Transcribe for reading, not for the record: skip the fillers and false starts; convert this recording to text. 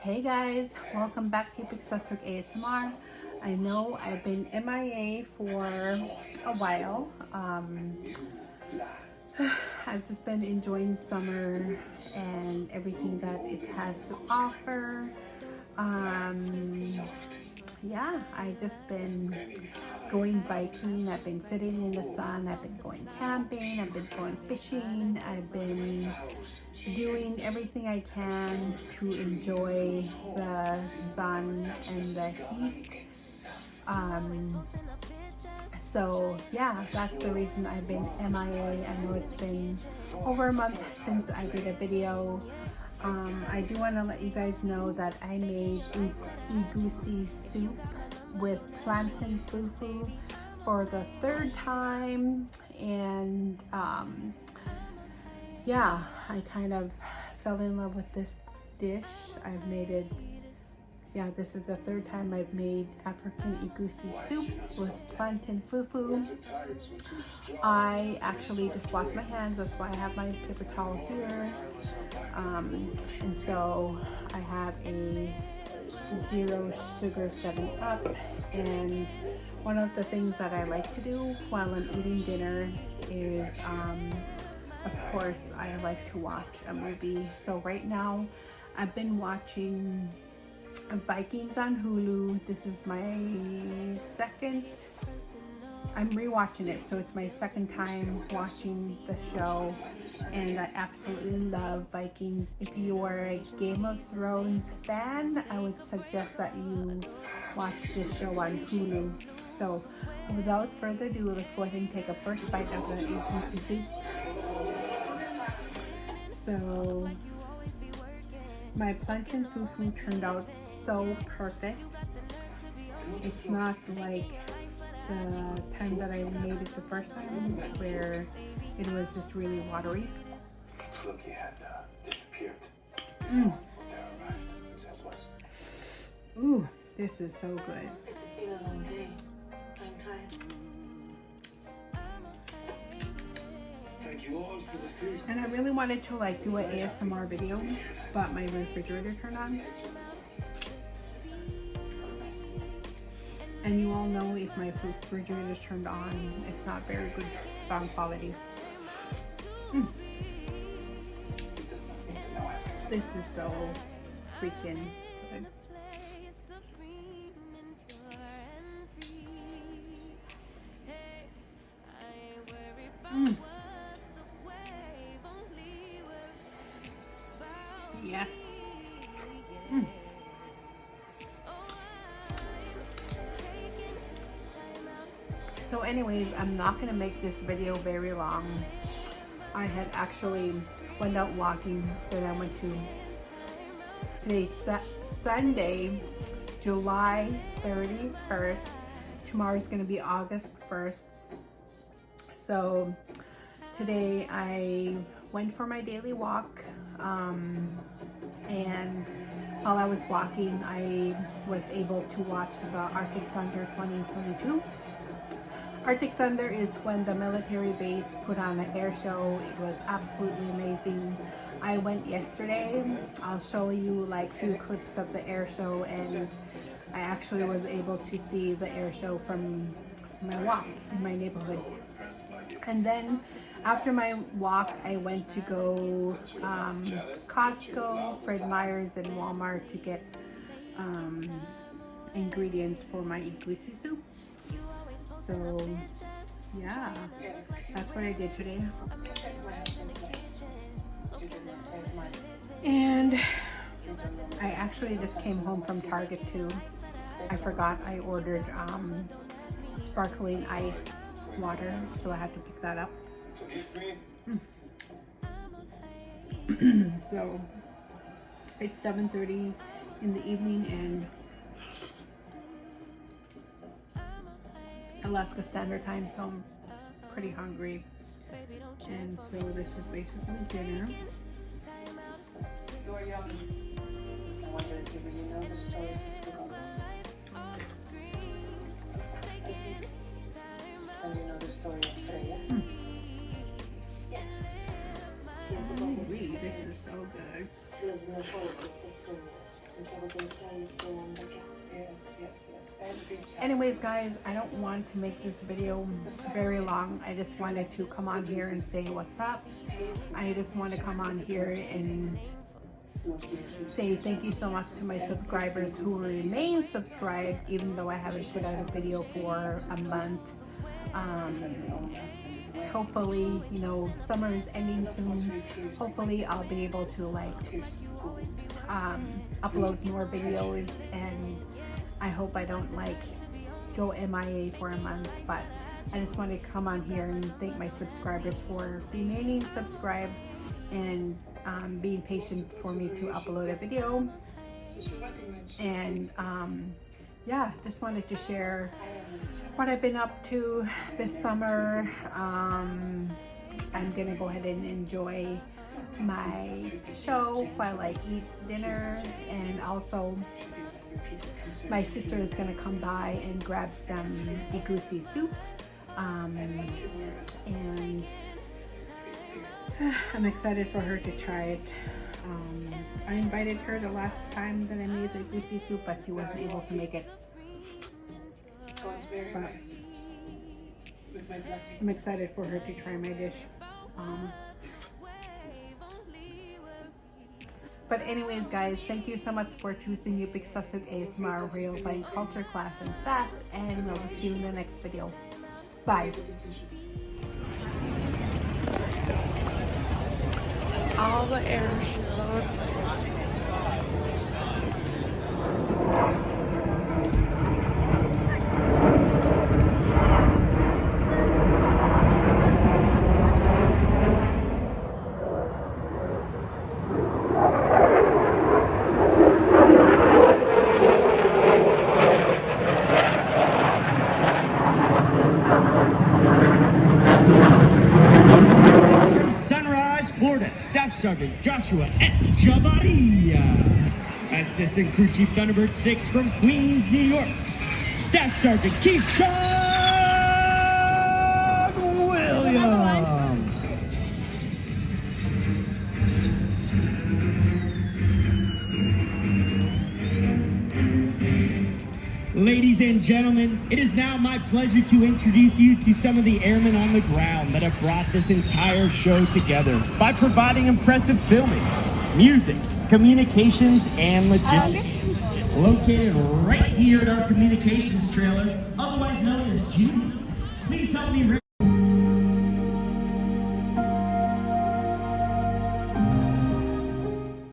Hey guys, welcome back to Success with ASMR. I know I've been MIA for a while. I've just been enjoying summer and everything that it has to offer. Yeah, I've just been going biking. I've been sitting in the sun. I've been going camping. I've been going fishing. I've been doing everything I can to enjoy the sun and the heat. So yeah, that's the reason I've been MIA. I know it's been over a month since I did a video. I do want to let you guys know that I made Egusi soup with plantain fufu for the third time, and yeah, I kind of fell in love with this dish. I've made it, yeah, this is the third time I've made African Egusi soup with plantain fufu. I actually just washed my hands, that's why I have my paper towel here. And so I have a 0 sugar 7-Up, and one of the things that I like to do while I'm eating dinner is of course I like to watch a movie. So right now I've been watching Vikings on Hulu. This is my second, I'm rewatching it, so it's my second time watching the show, and I absolutely love Vikings. If you are a Game of Thrones fan, I would suggest that you watch this show on Hulu. So without further ado, let's go ahead and take a first bite of the Egusi soup. So my plantain fufu turned out so perfect. It's not like the time that I made it the first time where it was just really watery. Look, he had disappeared. Ooh, this is so good. It's just been a long day. I'm tired. Thank you all for the feast. And I really wanted to like do an ASMR video, but my refrigerator turned on. And you all know if my refrigerator is turned on, it's not very good sound quality. This is so freaking good. Yes. So anyways, I'm not gonna make this video very long. I had actually went out walking, then I went to today's Sunday, July 31st. Tomorrow's gonna be August 1st. So today I went for my daily walk, and while I was walking, I was able to watch the Arctic Thunder 2022. Arctic Thunder is when the military base put on an air show. It was absolutely amazing. I went yesterday. I'll show you like few clips of the air show, and I actually was able to see the air show from my walk in my neighborhood. And then after my walk, I went to go Costco, Fred Meyer's, and Walmart to get ingredients for my Egusi soup. So yeah, that's what I did today. And I actually just came home from Target too. I forgot I ordered sparkling ice water, so I had to pick that up. So it's 7:30 in the evening, and Alaska Standard Time, so I'm pretty hungry. And so this is basically dinner. You are young. I wonder if you really know the stories of the gods. And you know the story of Freya? Yes. She is the goddess. This is so good. She lives in the forest with sister Anyways, guys, I don't want to make this video very long. I just wanted to come on here and say what's up. I just want to come on here and say thank you so much to my subscribers who remain subscribed even though I haven't put out a video for a month. Hopefully, you know, summer is ending soon. Hopefully I'll be able to like upload more videos, and I hope I don't like go MIA for a month. But I just want to come on here and thank my subscribers for remaining subscribed and being patient for me to upload a video. And yeah, just wanted to share what I've been up to this summer. I'm gonna go ahead and enjoy my show while I eat dinner, and also my sister is gonna come by and grab some Egusi soup, and I'm excited for her to try it. I invited her the last time that I made the Egusi soup, but she wasn't able to make it. But I'm excited for her to try my dish. But anyways, guys, thank you so much for choosing Yupik Sasuk ASMR Real Playing Culture Class and Sass, and we'll see you in the next video. Bye. All the air showed. Staff Sergeant Joshua Echevarria. Assistant Crew Chief Thunderbird 6 from Queens, New York, Staff Sergeant Keyshawn Williams. Ladies and gentlemen, it is now my pleasure to introduce you to some of the airmen on the ground that have brought this entire show together by providing impressive filming, music, communications, and logistics. Located right here at our communications trailer, otherwise known as Judy. Please help me